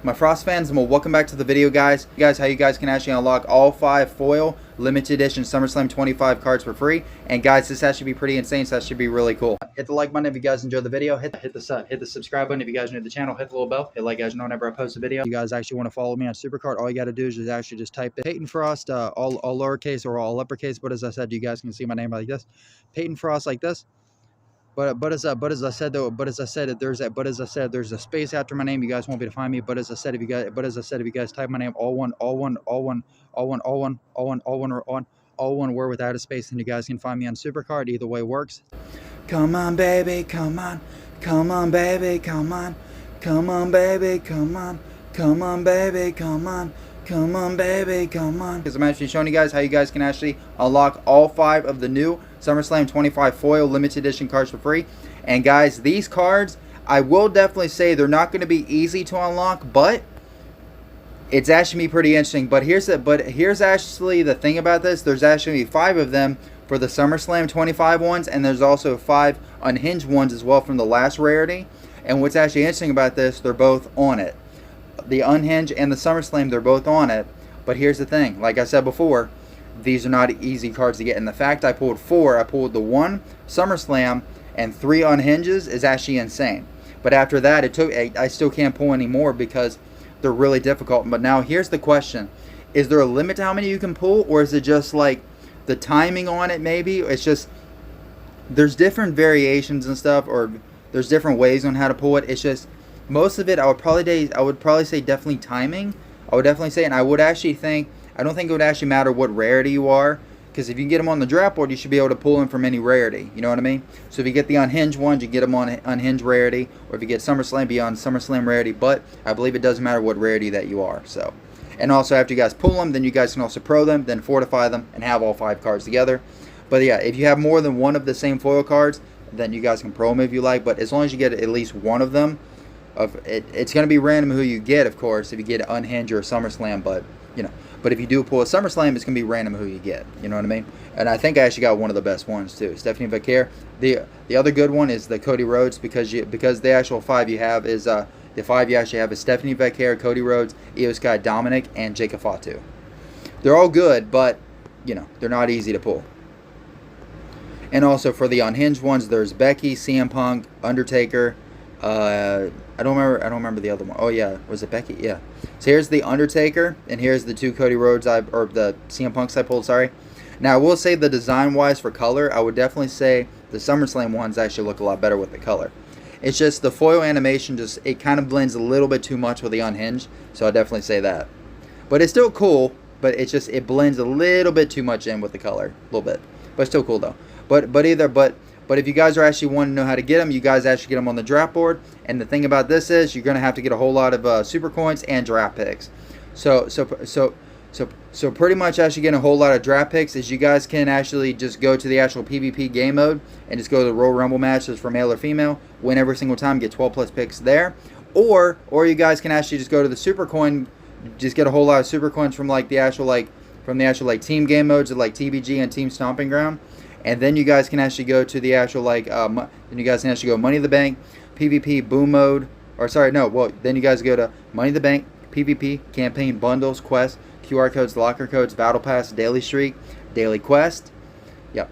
My Frost fans, well, welcome back to the video, guys. How you guys can actually unlock all 5 foil limited edition SummerSlam 25 cards for free. And guys, this has to be pretty insane, so that should be really cool. Hit the like button if you guys enjoyed the video. Hit the subscribe button if you guys are new to the channel. Hit the little bell. Hit like guys know whenever I post a video. If you guys actually want to follow me on SuperCard, all you got to do is just actually just type in PaytonFrost, all lowercase or all uppercase. But as I said, you guys can see my name like this, PaytonFrost, like this. But as I said, there's a space after my name. You guys won't be able to find me. But as I said, if you guys type my name all one word without a space, then you guys can find me on SuperCard. Either way works. Come on, baby, come on, baby, come on, baby, come on, baby, come on. Come on, baby, come on. Because I'm actually showing you guys how you guys can actually unlock all 5 of the new SummerSlam 25 foil limited edition cards for free. And guys, these cards, I will definitely say they're not going to be easy to unlock, but it's actually pretty interesting. But here's actually the thing about this. There's actually 5 of them for the SummerSlam 25 ones, and there's also 5 unhinged ones as well from the last rarity. And what's actually interesting about this, they're both on it. The Unhinged and the SummerSlam, they're both on it. But here's the thing, like I said before, these are not easy cards to get. And the fact I pulled 4, I pulled the 1 SummerSlam and 3 Unhinges is actually insane. But after that, I still can't pull any more because they're really difficult. But now here's the question. Is there a limit to how many you can pull? Or is it just like the timing on it maybe? It's just, there's different variations and stuff, or there's different ways on how to pull it. It's just, most of it, I would probably say definitely timing. I would definitely say, and I would actually think, I don't think it would actually matter what rarity you are, because if you get them on the draft board, you should be able to pull them from any rarity. You know what I mean? So if you get the unhinged ones, you get them on unhinged rarity, or if you get SummerSlam, be on SummerSlam rarity. But I believe it doesn't matter what rarity that you are. So, and also after you guys pull them, then you guys can also pro them, then fortify them, and have all 5 cards together. But yeah, if you have more than one of the same foil cards, then you guys can pro them if you like. But as long as you get at least one of them. It's going to be random who you get, of course, if you get Unhinged or a SummerSlam, but but if you do pull a SummerSlam, it's going to be random who you get. You know what I mean? And I think I actually got one of the best ones too, Stephanie Vaquer. The other good one is the Cody Rhodes, because the actual 5 you have is the 5 you actually have is Stephanie Vaquer, Cody Rhodes, Io Sky, Dominic, and Jacob Fatu. They're all good, but they're not easy to pull. And also for the unhinged ones, there's Becky, CM Punk, Undertaker. I don't remember the other one. Oh yeah, was it Becky? Yeah. So here's the Undertaker, and here's the 2 Cody Rhodes or the CM Punks I pulled. Sorry. Now I will say the design-wise for color, I would definitely say the SummerSlam ones actually look a lot better with the color. It's just the foil animation, it kind of blends a little bit too much with the Unhinged, so I definitely say that. But it's still cool, but it blends a little bit too much in with the color, a little bit. But it's still cool though. But if you guys are actually wanting to know how to get them, you guys actually get them on the draft board. And the thing about this is you're going to have to get a whole lot of super coins and draft picks. So pretty much actually getting a whole lot of draft picks is you guys can actually just go to the actual PvP game mode and just go to the Royal Rumble matches for male or female, win every single time, get 12 plus picks there. Or you guys can actually just go to the super coin, just get a whole lot of super coins from the actual team game modes of like TBG and Team Stomping Ground. And then you guys can actually go to the actual then you guys can actually go Money in the Bank, PvP, Boom Mode, then you guys go to Money in the Bank, PvP, Campaign, Bundles, Quest, QR codes, Locker codes, Battle Pass, Daily Streak, Daily Quest, yep.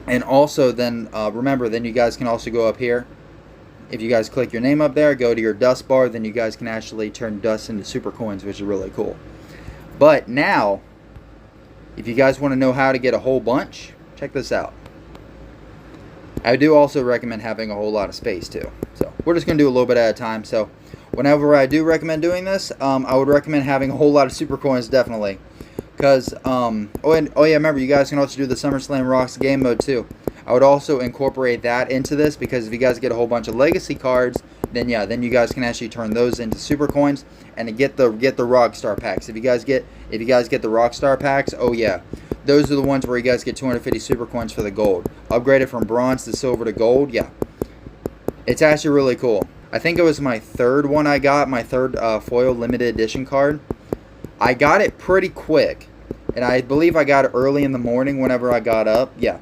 And also then, remember, then you guys can also go up here. If you guys click your name up there, go to your dust bar, then you guys can actually turn dust into super coins, which is really cool. But now, if you guys want to know how to get a whole bunch, check this out. I do also recommend having a whole lot of space too. So we're just going to do a little bit at a time. So whenever I do recommend doing this, I would recommend having a whole lot of super coins, definitely. Because, oh yeah, remember, you guys can also do the SummerSlam Rocks game mode too. I would also incorporate that into this, because if you guys get a whole bunch of legacy cards, then yeah, then you guys can actually turn those into super coins and to get the Rockstar packs. If you guys get the Rockstar packs, oh yeah. Those are the ones where you guys get 250 super coins for the gold. Upgraded from bronze to silver to gold, yeah. It's actually really cool. I think it was my 3rd one I got, my 3rd foil limited edition card. I got it pretty quick, and I believe I got it early in the morning whenever I got up, yeah.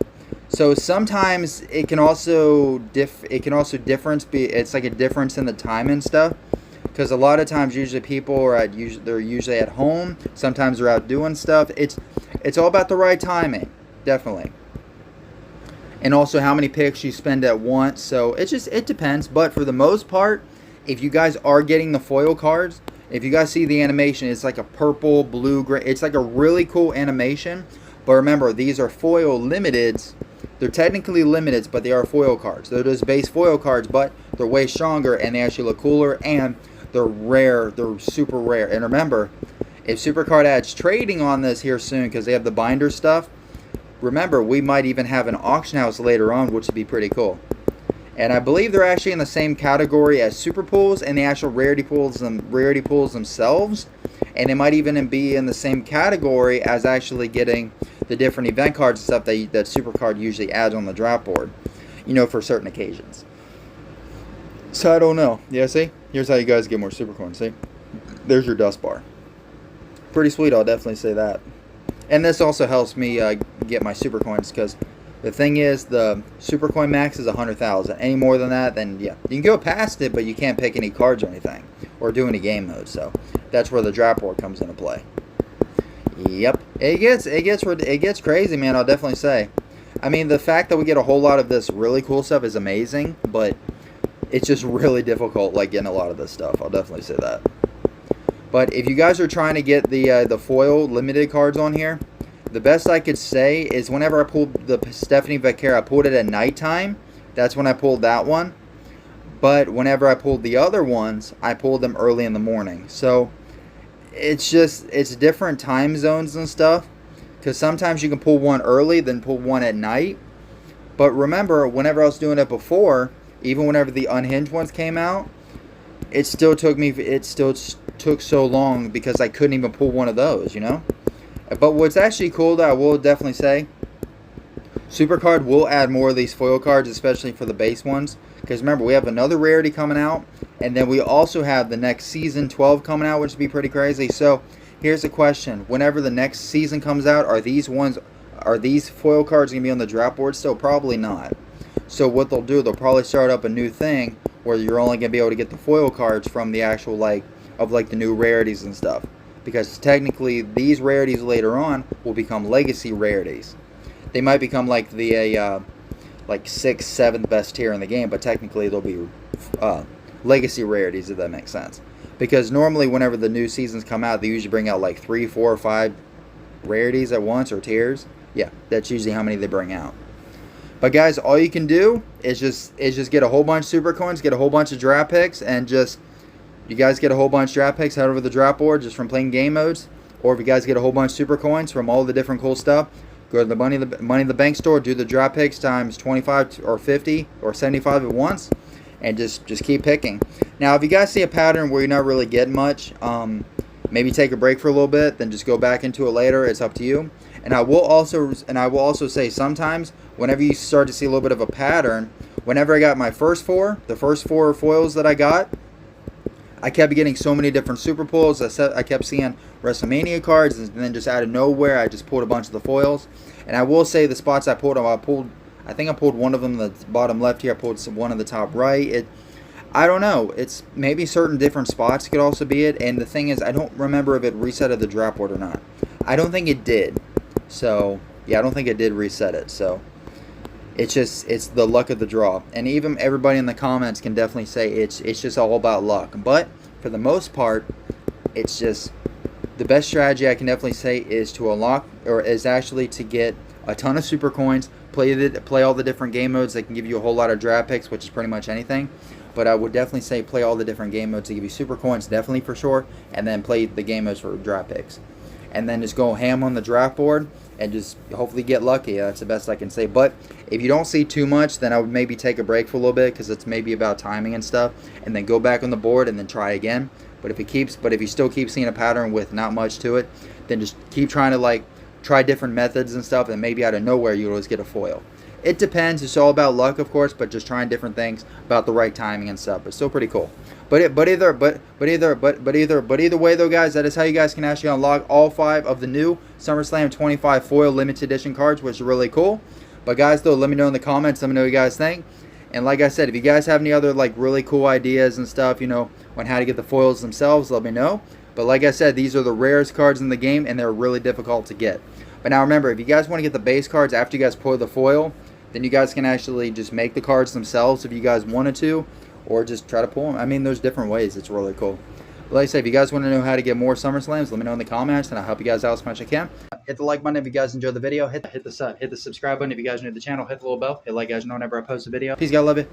So sometimes it can also it's like a difference in the time and stuff. because a lot of times usually people are they're usually at home. Sometimes they're out doing stuff. It's all about the right timing, definitely. And also how many picks you spend at once. So it depends. But for the most part, if you guys are getting the foil cards, if you guys see the animation, it's like a purple, blue, gray. It's like a really cool animation. But remember, these are foil limiteds. They're technically limiteds, but they are foil cards. They're just base foil cards, but they're way stronger and they actually look cooler, and they're rare. They're super rare. And remember, if SuperCard adds trading on this here soon, because they have the binder stuff, remember, we might even have an auction house later on, which would be pretty cool. And I believe they're actually in the same category as super pools and the actual rarity pools themselves. And they might even be in the same category as actually getting the different event cards and stuff that SuperCard usually adds on the draft board, you know, for certain occasions. So I don't know. Yeah, see? Here's how you guys get more super coins. See? There's your dust bar. Pretty sweet, I'll definitely say that. And this also helps me get my super coins, because the thing is, the super coin max is 100,000. Any more than that, then yeah, you can go past it, but you can't pick any cards or anything, or do any game modes. So that's where the draft board comes into play. Yep, it gets crazy, man. I'll definitely say. I mean, the fact that we get a whole lot of this really cool stuff is amazing, but it's just really difficult, like, getting a lot of this stuff. I'll definitely say that. But if you guys are trying to get the foil limited cards on here, the best I could say is whenever I pulled the Stephanie Vaquera, I pulled it at nighttime. That's when I pulled that one. But whenever I pulled the other ones, I pulled them early in the morning. So it's different time zones and stuff. Because sometimes you can pull one early, then pull one at night. But remember, whenever I was doing it before, even whenever the unhinged ones came out, it still took so long because I couldn't even pull one of those, you know? But what's actually cool, that I will definitely say, SuperCard will add more of these foil cards, especially for the base ones. Because remember, we have another rarity coming out, and then we also have the next season 12 coming out, which would be pretty crazy. So here's the question: whenever the next season comes out, are these foil cards going to be on the draft board still? Probably not. So what they'll do, they'll probably start up a new thing where you're only going to be able to get the foil cards from the actual the new rarities and stuff. Because technically, these rarities later on will become legacy rarities. They might become like the 6th, 7th best tier in the game, but technically they'll be legacy rarities, if that makes sense. Because normally, whenever the new seasons come out, they usually bring out like 3, 4, or 5 rarities at once, or tiers. Yeah, that's usually how many they bring out. But guys, all you can do is just get a whole bunch of super coins, get a whole bunch of draft picks, and just, you guys get a whole bunch of draft picks out over the draft board just from playing game modes, or if you guys get a whole bunch of super coins from all the different cool stuff, go to the Money in the Bank store, do the draft picks times 25 or 50 or 75 at once, and just keep picking. Now, if you guys see a pattern where you're not really getting much, maybe take a break for a little bit, then just go back into it later. It's up to you. And I will also say, sometimes whenever you start to see a little bit of a pattern, whenever I got my the first four foils that I got, I kept getting so many different super pulls. I kept seeing WrestleMania cards, and then just out of nowhere, I just pulled a bunch of the foils. And I will say, the spots I pulled, I think I pulled one of them in the bottom left here. I pulled one in the top right. I don't know. It's maybe certain different spots could also be it. And the thing is, I don't remember if it resetted the draft board or not. I don't think it did. So yeah, I don't think it did reset it. So it's the luck of the draw. And even everybody in the comments can definitely say it's just all about luck. But for the most part, it's just the best strategy I can definitely say is to unlock, or is actually to get a ton of super coins, play all the different game modes that can give you a whole lot of draft picks, which is pretty much anything. But I would definitely say play all the different game modes to give you super coins, definitely for sure, and then play the game modes for draft picks. And then just go ham on the draft board and just hopefully get lucky. That's the best I can say. But if you don't see too much, then I would maybe take a break for a little bit, because it's maybe about timing and stuff, and then go back on the board and then try again. But if you still keep seeing a pattern with not much to it, then just keep trying to try different methods and stuff, and maybe out of nowhere you'll always get a foil. It depends. It's all about luck, of course, but just trying different things about the right timing and stuff. But still pretty cool. But either way though, guys, that is how you guys can actually unlock all 5 of the new SummerSlam 25 foil limited edition cards, which is really cool. But guys, though, let me know in the comments. Let me know what you guys think. And like I said, if you guys have any other like really cool ideas and stuff, you know, on how to get the foils themselves, let me know. But like I said, these are the rarest cards in the game, and they're really difficult to get. But now remember, if you guys want to get the base cards after you guys pull the foil, then you guys can actually just make the cards themselves if you guys wanted to, or just try to pull them. I mean, there's different ways. It's really cool. But like I said, if you guys want to know how to get more SummerSlams, let me know in the comments, and I'll help you guys out as much as I can. Hit the like button if you guys enjoyed the video. Hit the subscribe button if you guys are new to the channel. Hit the little bell. Hit like guys know whenever I post a video. Peace, guys. Love you.